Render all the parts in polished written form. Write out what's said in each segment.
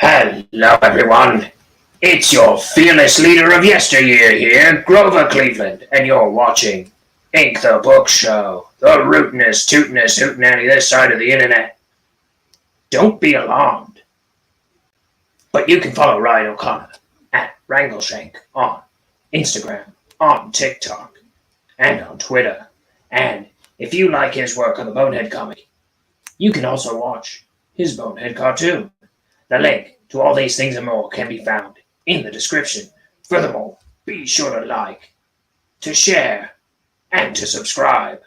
Hello, everyone. It's your fearless leader of yesteryear here, Grover Cleveland, and you're watching Ink the Book Show, the rootinest, tootinest, hootenanny this side of the internet. Don't be alarmed, but you can follow Ryan O'Connor at Wrangleshank on Instagram, on TikTok, and on Twitter. And if you like his work on the Bonehead comic, you can also watch his Bonehead cartoon. The link to all these things and more can be found in the description. Furthermore, be sure to like, to share, and to subscribe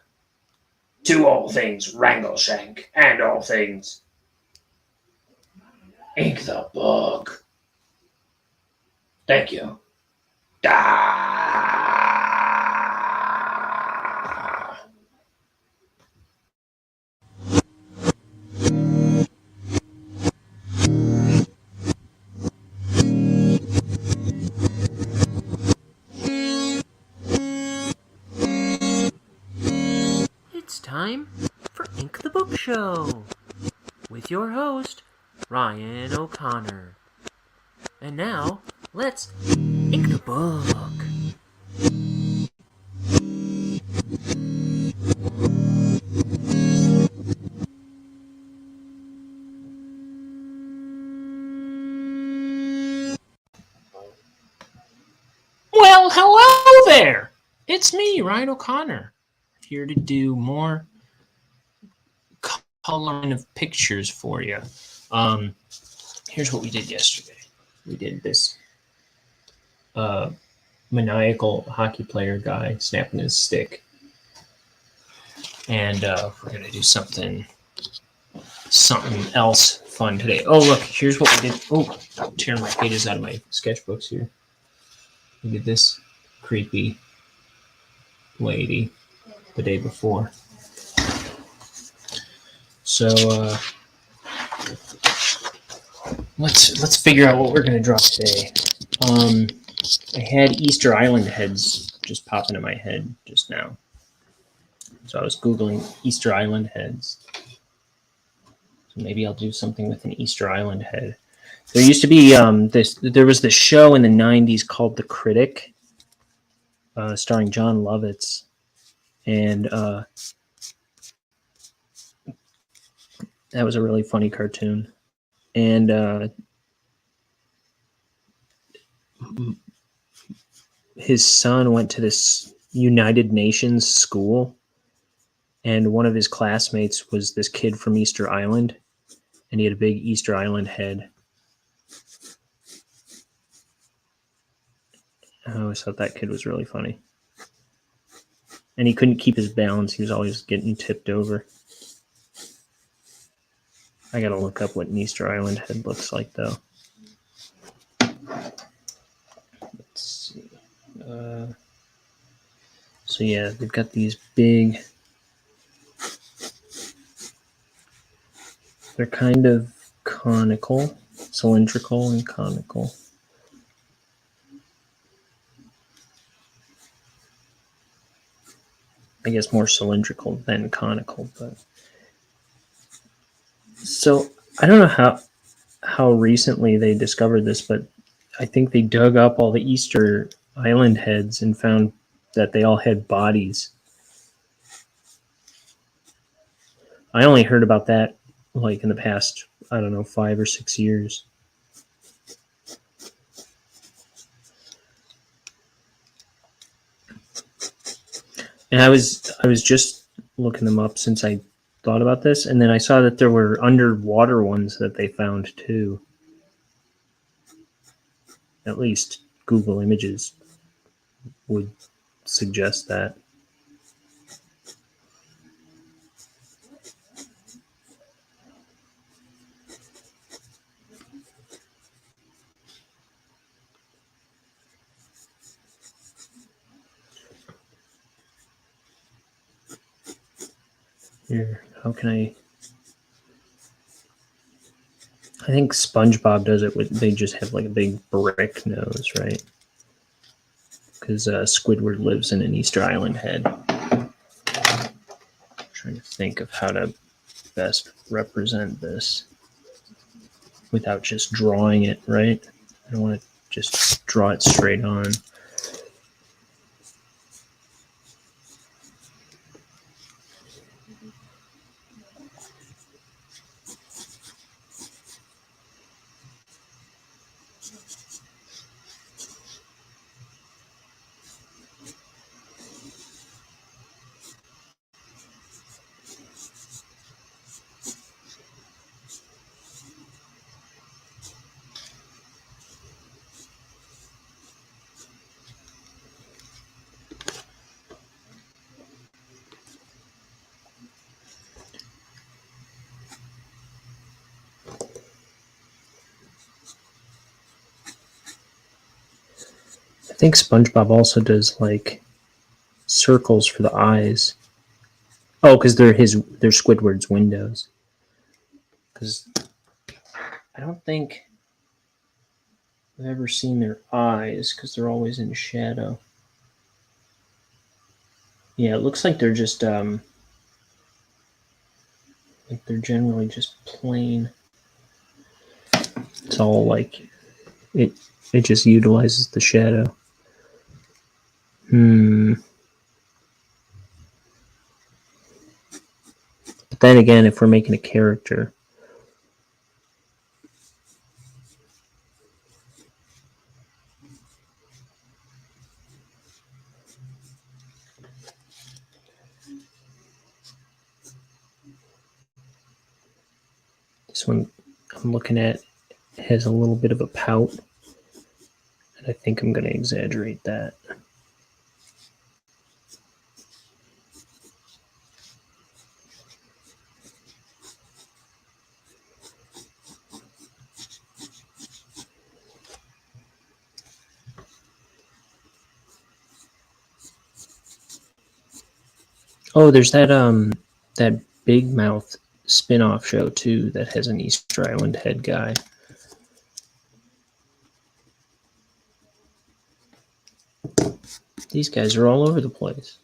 to all things Wrangleshank and all things Ink the Book. Thank you. It's time for Ink the Book Show with your host, Ryan O'Connor. And now, let's ink the book. Well, hello there! It's me, Ryan O'Connor, here to do more coloring of pictures for you. Here's what we did yesterday. We did this maniacal hockey player guy snapping his stick. And we're going to do something else fun today. Oh, look, here's what we did. Oh, I'm tearing my pages out of my sketchbooks here. We did this creepy lady the day before. So let's figure out what we're going to draw today. I had Easter Island heads just pop into my head just now. So I was Googling Easter Island heads. So maybe I'll do something with an Easter Island head. There used to be there was this show in the 90s called The Critic, starring John Lovitz. And that was a really funny cartoon. And his son went to this United Nations school, and one of his classmates was this kid from Easter Island, and he had a big Easter Island head. I always thought that kid was really funny. And he couldn't keep his balance. He was always getting tipped over. I gotta look up what an Easter Island head looks like, though. Let's see. So yeah, they've got these big... They're kind of conical, cylindrical and conical. I guess more cylindrical than conical, but so I don't know how recently they discovered this, but I think they dug up all the Easter Island heads and found that they all had bodies. I only heard about that like in the past, I don't know, 5 or 6 years. And I was just looking them up since I thought about this, and then I saw that there were underwater ones that they found too. At least Google Images would suggest that. Here, how can I think SpongeBob does it with, they just have like a big brick nose, right? Because Squidward lives in an Easter Island head. I'm trying to think of how to best represent this. without just drawing it, right? I don't want to just draw it straight on. I think SpongeBob also does like circles for the eyes. Oh, because they're Squidward's windows. Because I don't think I've ever seen their eyes because they're always in shadow. Yeah, it looks like they're just like they're generally just plain. It's all like it just utilizes the shadow. But then again, if we're making a character, this one I'm looking at has a little bit of a pout, and I think I'm going to exaggerate that. Oh, there's that Big Mouth spin-off show too that has an Easter Island head guy. These guys are all over the place.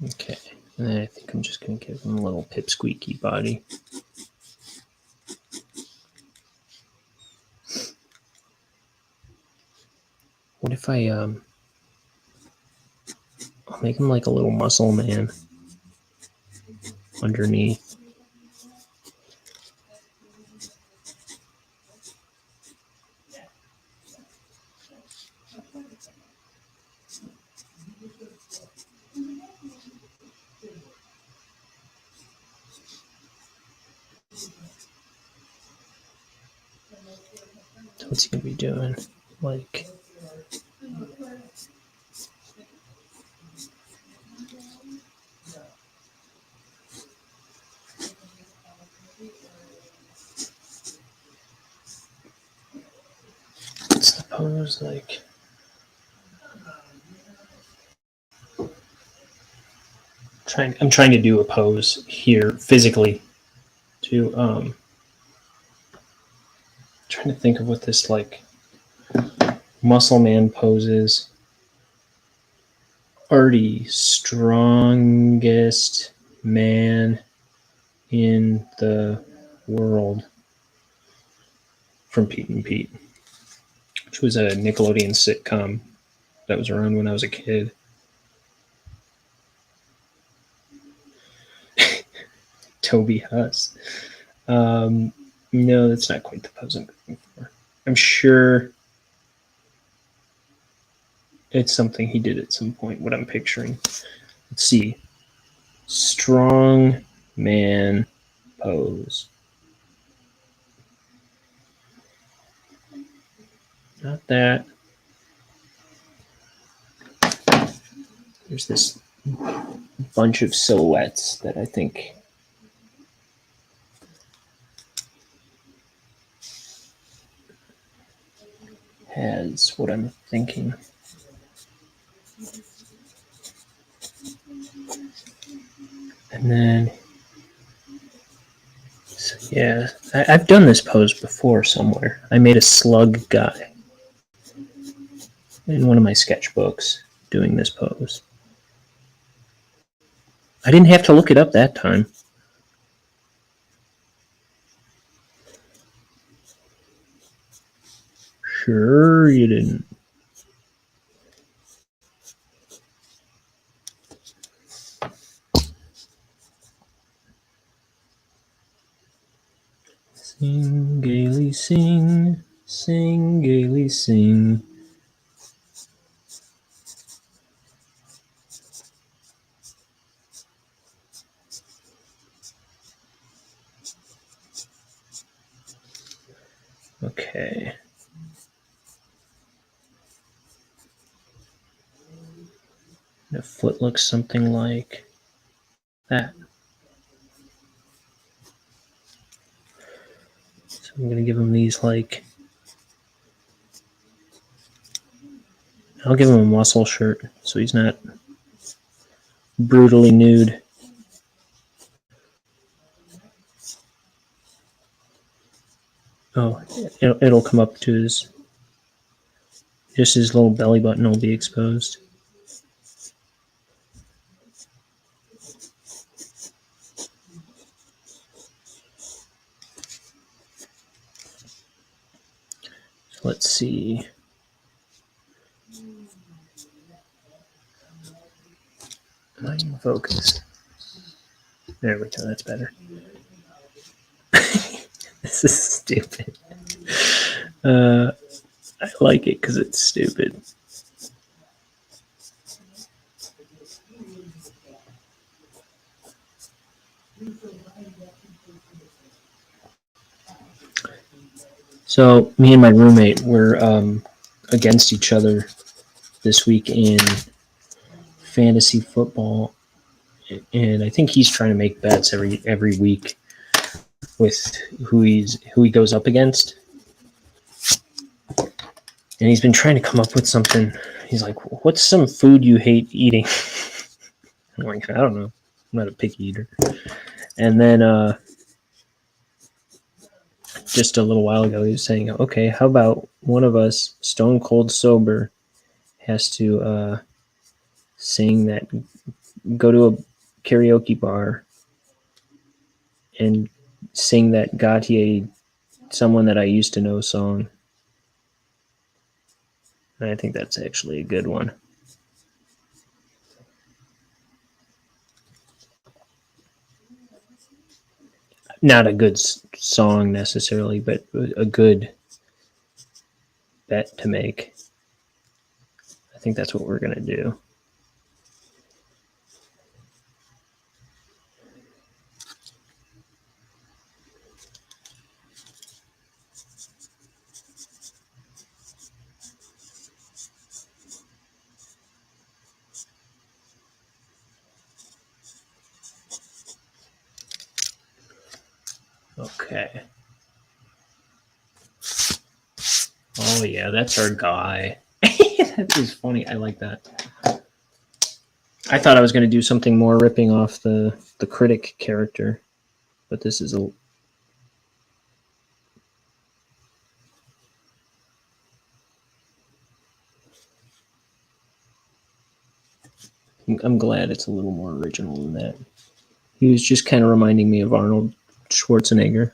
Okay, and then I think I'm just going to give them a little pipsqueaky body. What if I'll make him like a little muscle man underneath. So what's he gonna be doing? Like, what's the pose like? I'm trying to do a pose here physically to trying to think of what this like muscle man pose is. Artie, strongest man in the world, from Pete and Pete, which was a Nickelodeon sitcom that was around when I was a kid. Toby Huss. No, that's not quite the pose I'm looking for. I'm sure it's something he did at some point, what I'm picturing. Let's see. Strong man pose. Not that. There's this bunch of silhouettes that I think has what I'm thinking. And then, so yeah, I've done this pose before somewhere. I made a slug guy in one of my sketchbooks doing this pose. I didn't have to look it up that time. Sure you didn't. Sing gaily, sing gaily, sing. Okay. The foot looks something like that. So I'm going to give him these, like, I'll give him a muscle shirt so he's not brutally nude. Oh, it'll come up to just his little belly button will be exposed. So let's see. Mind focus. There we go, that's better. This is stupid. I like it because it's stupid. So me and my roommate were against each other this week in fantasy football, and I think he's trying to make bets every week with who he goes up against. And he's been trying to come up with something. He's like, "What's some food you hate eating?" I'm like, "I don't know. I'm not a picky eater." And then just a little while ago, he was saying, "Okay, how about one of us, stone cold sober, has to sing that, go to a karaoke bar and sing that Gautier, Someone That I Used to Know song." And I think that's actually a good one. Not a good song necessarily, but a good bet to make. I think that's what we're going to do. Okay. Oh, yeah, that's our guy. That is funny. I like that. I thought I was going to do something more ripping off the critic character, but this is a... I'm glad it's a little more original than that. He was just kind of reminding me of Arnold Schwarzenegger.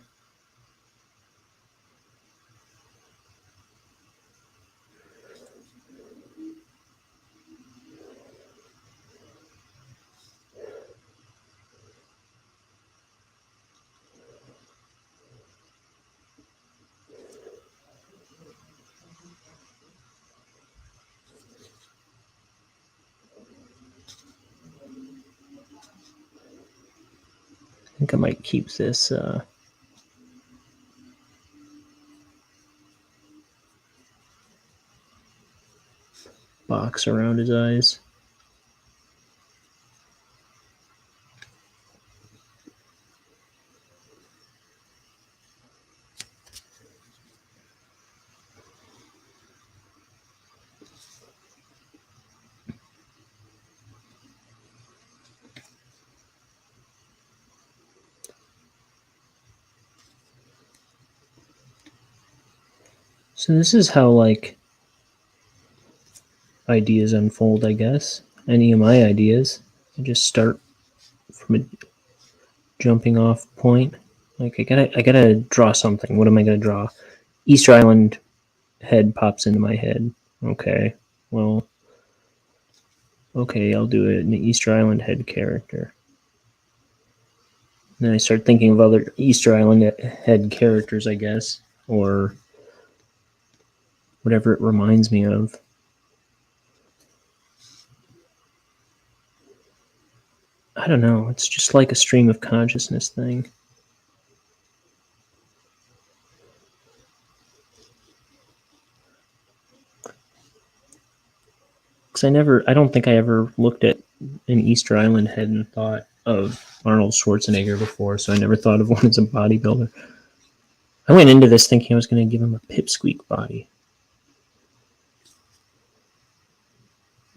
I think I might keep this box around his eyes. So this is how, like, ideas unfold, I guess. Any of my ideas, I just start from a jumping off point. Like I gotta draw something. What am I gonna draw? Easter Island head pops into my head. Okay, well, okay, I'll do it. An Easter Island head character. Then I start thinking of other Easter Island head characters, I guess, or whatever it reminds me of. I don't know. It's just like a stream of consciousness thing. Because I don't think I ever looked at an Easter Island head and thought of Arnold Schwarzenegger before, so I never thought of one as a bodybuilder. I went into this thinking I was going to give him a pipsqueak body.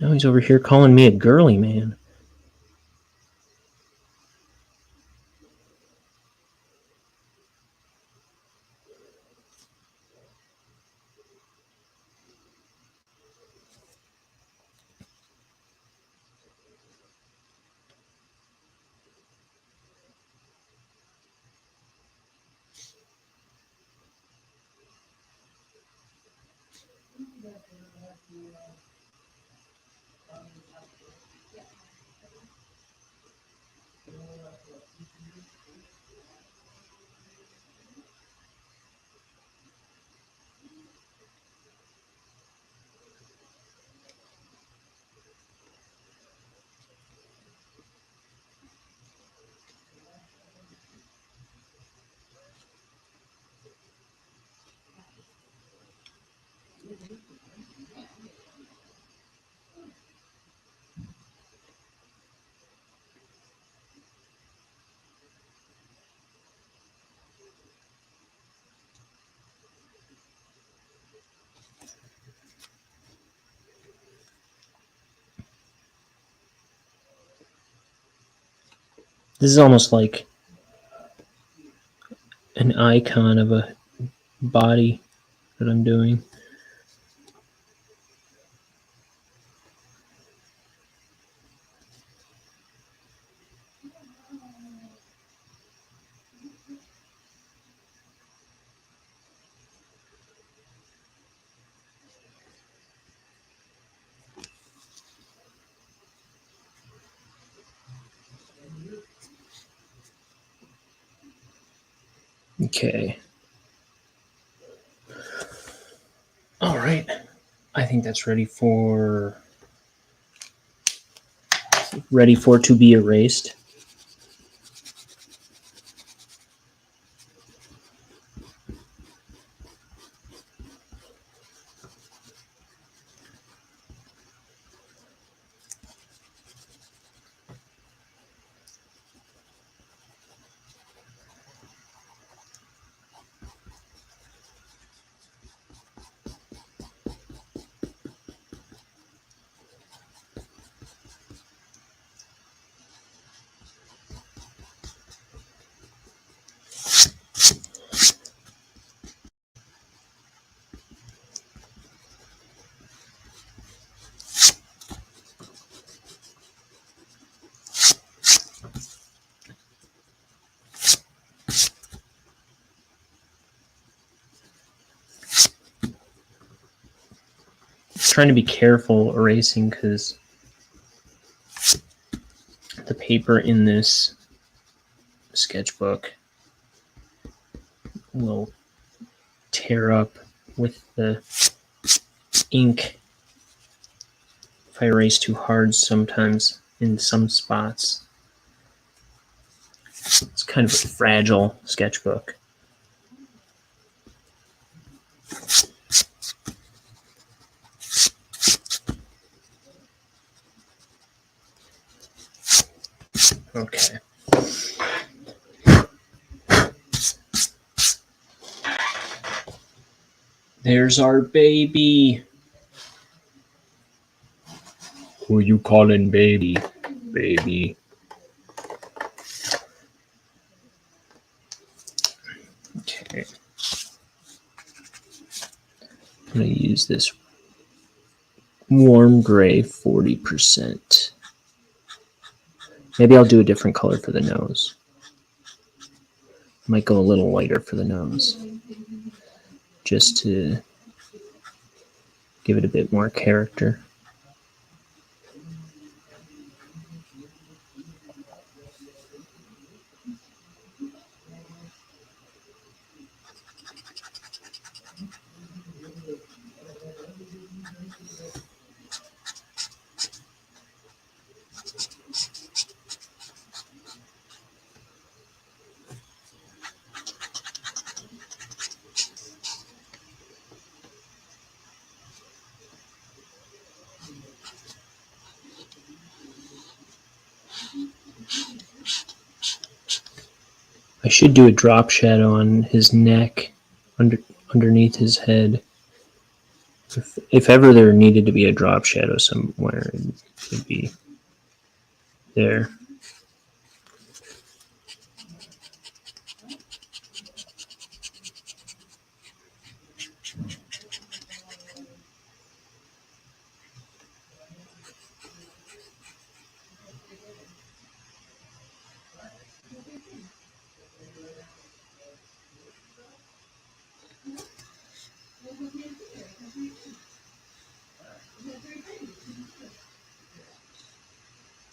Now he's over here calling me a girly man. This is almost like an icon of a body that I'm doing. Okay. All right. I think that's ready for to be erased. Trying to be careful erasing because the paper in this sketchbook will tear up with the ink if I erase too hard sometimes in some spots. It's kind of a fragile sketchbook. Okay. There's our baby. Who you calling baby? Baby. Okay. I'm going to use this warm gray 40%. Maybe I'll do a different color for the nose. Might go a little lighter for the nose, just to give it a bit more character. I should do a drop shadow on his neck, underneath his head. If ever there needed to be a drop shadow somewhere, it would be there.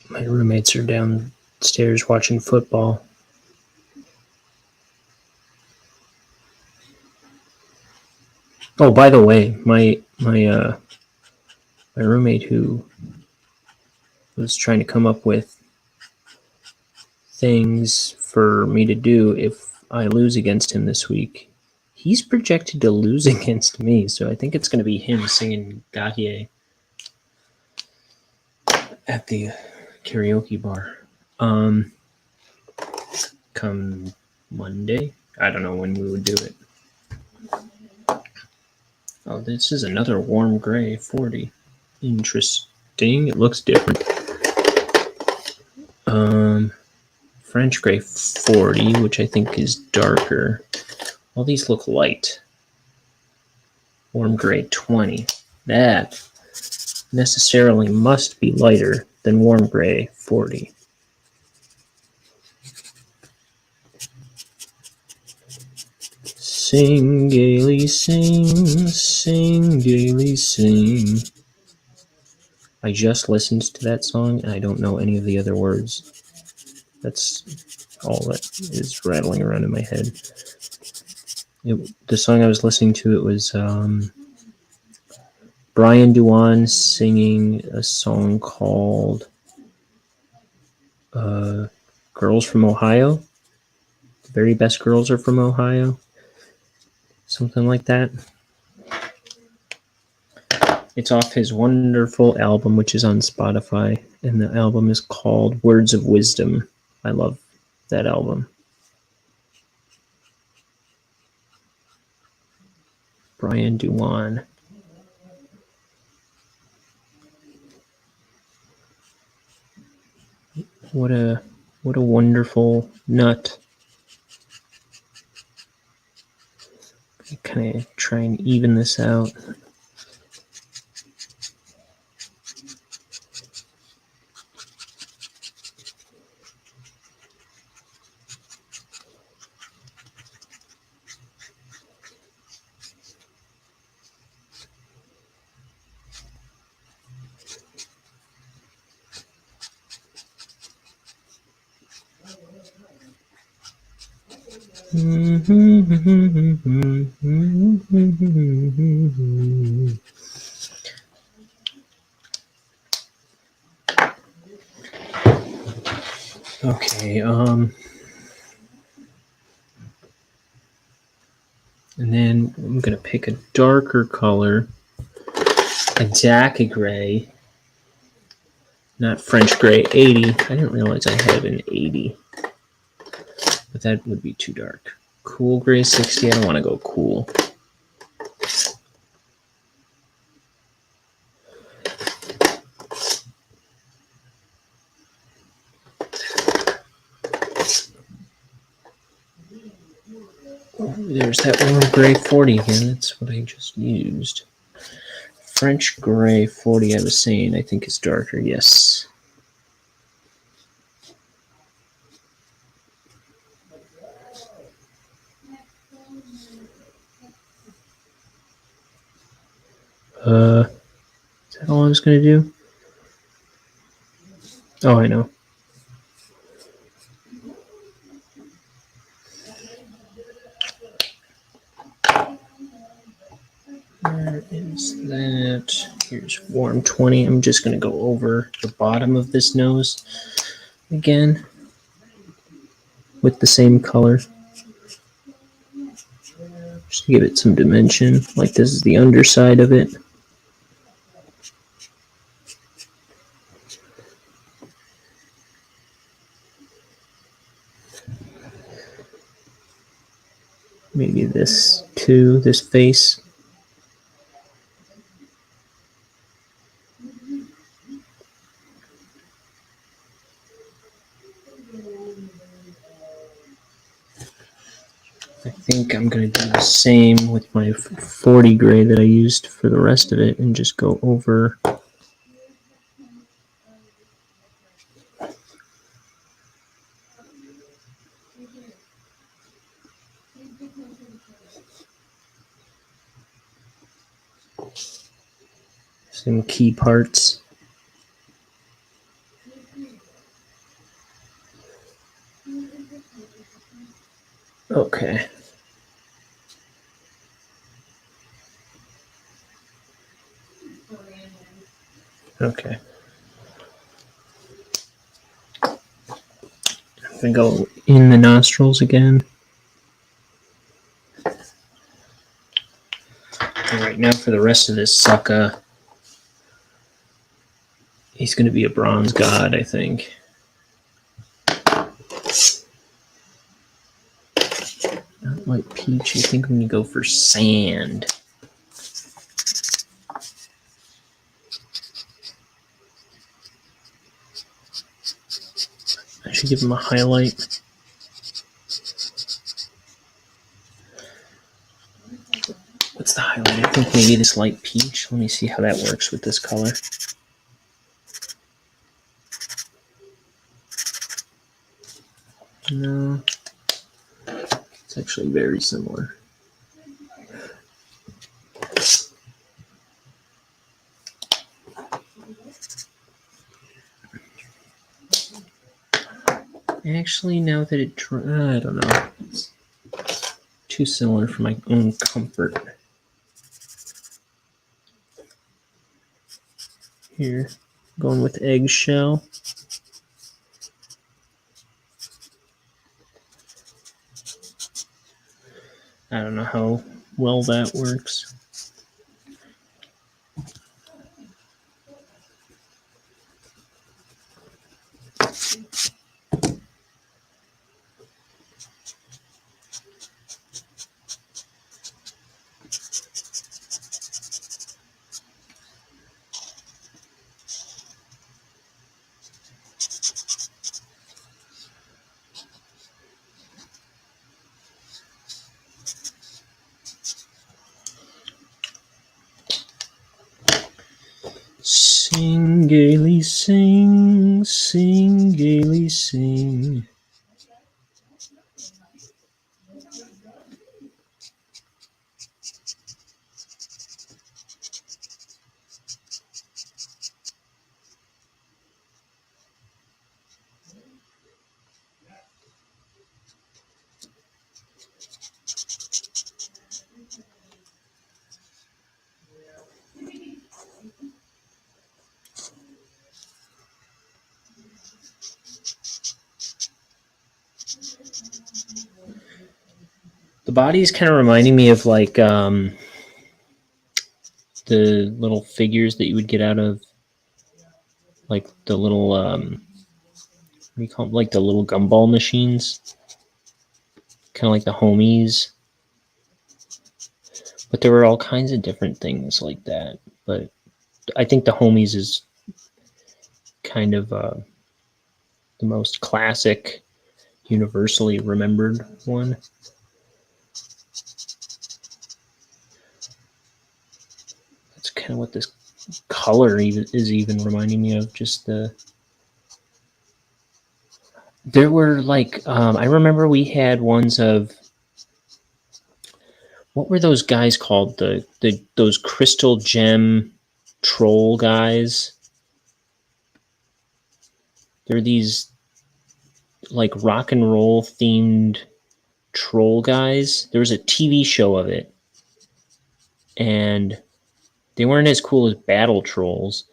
My roommates are downstairs watching football. Oh, by the way, my roommate who was trying to come up with things for me to do if I lose against him this week, he's projected to lose against me, so I think it's going to be him singing Gautier at the karaoke bar. Come Monday. I don't know when we would do it. Oh, this is another warm gray 40. Interesting. It looks different. French gray 40, which I think is darker. All these look light. Warm gray 20. That necessarily must be lighter than warm gray 40. Sing gaily, sing gaily, sing. I just listened to that song and I don't know any of the other words. That's all that is rattling around in my head. The song I was listening to, it was Brian Duan singing a song called Girls from Ohio. The very best girls are from Ohio. Something like that. It's off his wonderful album, which is on Spotify, and the album is called Words of Wisdom. I love that album. Brian Duan. What a wonderful nut. I kind of try and even this out. Okay, and then I'm gonna pick a darker color, a Dacca gray, not French gray 80. I didn't realize I had an 80, but that would be too dark. Cool gray 60. I don't want to go cool. There's that warm gray 40 again. That's what I just used. French gray 40, I was saying, I think is darker. Yes. Is that all I was going to do? Oh, I know. Where is that? Here's warm 20. I'm just going to go over the bottom of this nose again with the same color. Just to give it some dimension. Like this is the underside of it. Maybe this too, this face. I think I'm going to do the same with my 40 gray that I used for the rest of it and just go over. Some key parts. Okay. Okay. I'm going to go in the nostrils again. And right now for the rest of this sucker, he's going to be a bronze god, I think. Not like peach. I think I'm going to go for sand. I should give him a highlight. What's the highlight? I think maybe this light peach. Let me see how that works with this color. No. It's actually very similar. Actually, now that it I don't know. It's too similar for my own comfort. Here, going with eggshell. I don't know how well that works. Sing gaily, sing, sing gaily, sing. The body is kind of reminding me of like the little figures that you would get out of like the little what do you call them? Like the little gumball machines, kind of like the homies. But there were all kinds of different things like that. But I think the homies is kind of the most classic, universally remembered one. That's kind of what this color is even reminding me of. Just there were like I remember we had ones of what were those guys called? Those crystal gem troll guys. They're these like rock and roll themed troll guys. There was a TV show of it, and they weren't as cool as battle trolls,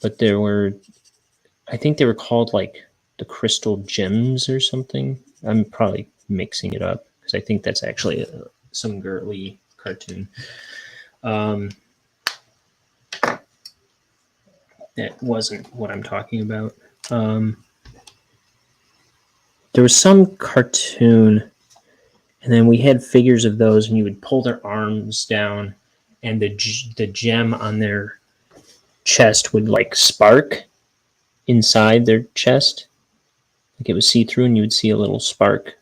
but I think they were called like the Crystal Gems or something. I'm probably mixing it up because I think that's actually some girly cartoon. That wasn't what I'm talking about. There was some cartoon, and then we had figures of those, and you would pull their arms down, and the gem on their chest would like spark inside their chest. Like it was see through, and you would see a little spark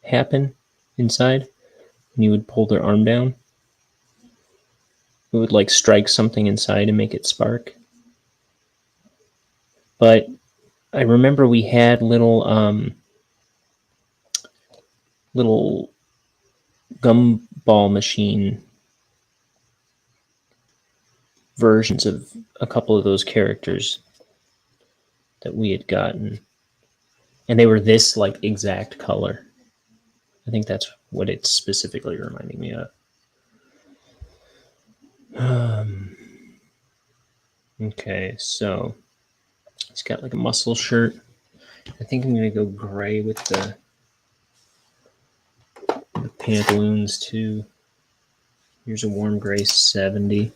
happen inside, and you would pull their arm down. It would like strike something inside and make it spark. But I remember we had little gumball machine versions of a couple of those characters that we had gotten, and they were this like exact color. I think that's what it's specifically reminding me of. Okay, so he's got like a muscle shirt. I think I'm gonna go gray with the pantaloons too. Here's a warm gray 70.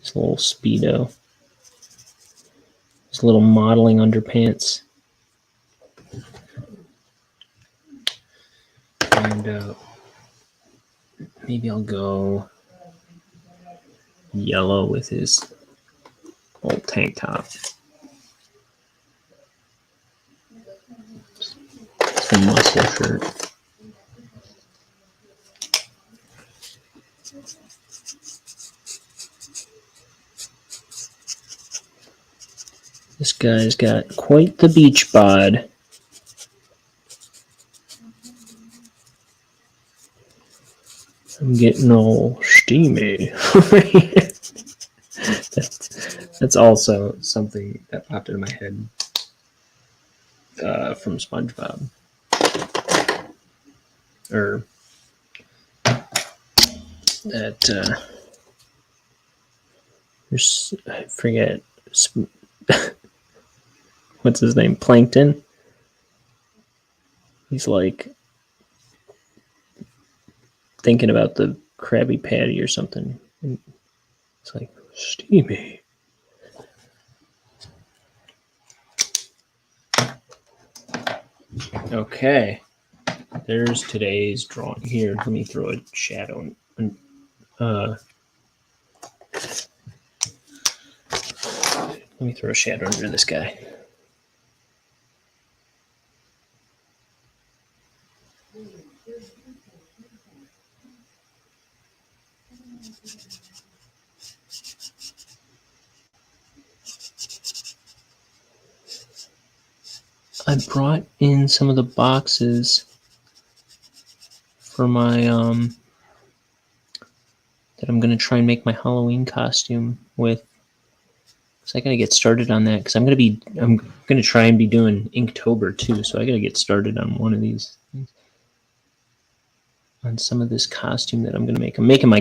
It's a little Speedo. It's a little modeling underpants. And maybe I'll go yellow with his old tank top. It's the muscle shirt. This guy's got quite the beach bod. I'm getting all steamy. That's also something that popped into my head from SpongeBob. Or that I forget what's his name, Plankton. He's like thinking about the Krabby Patty or something. And it's like steamy. Okay, there's today's drawing. Here, let me throw a shadow. Let me throw a shadow under this guy. I brought in some of the boxes for my that I'm gonna try and make my Halloween costume with. So I gotta get started on that because I'm gonna try and be doing Inktober too. So I gotta get started on one of these things. On some of this costume that I'm gonna make. I'm making my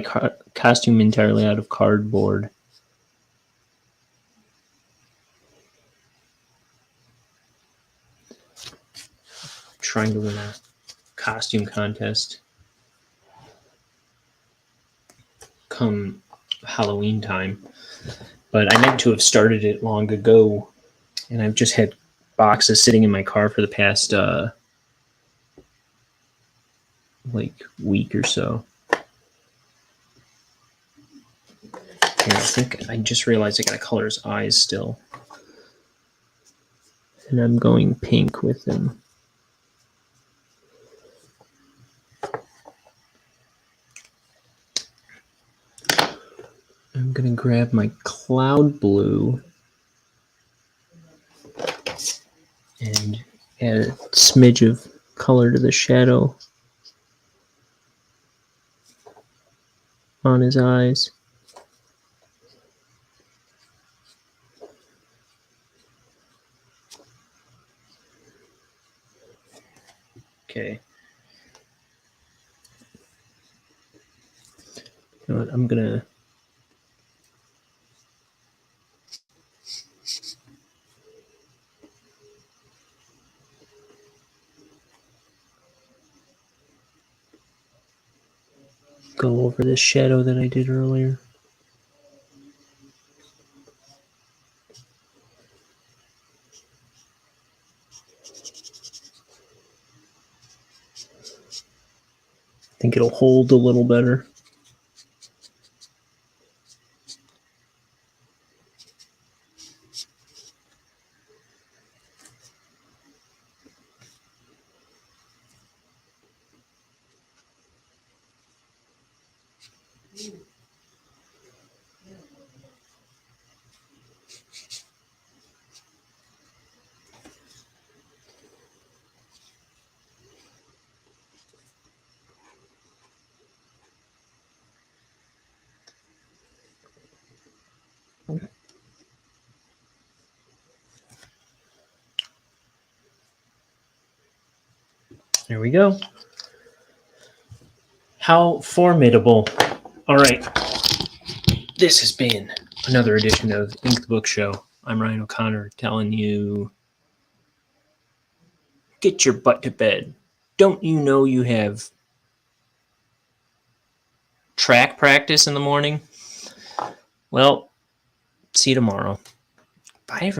costume entirely out of cardboard. Trying to win a costume contest come Halloween time, but I meant to have started it long ago, and I've just had boxes sitting in my car for the past week or so. Here, I think I just realized I gotta color his eyes still, and I'm going pink with them. I'm gonna grab my cloud blue and Add a smidge of color to the shadow on his eyes. Okay. You know what? I'm gonna go over this shadow that I did earlier. I think it'll hold a little better. There we go. How formidable. All right. This has been another edition of Ink the Book Show. I'm Ryan O'Connor telling you, get your butt to bed. Don't you know you have track practice in the morning? Well, see you tomorrow. Bye, everybody.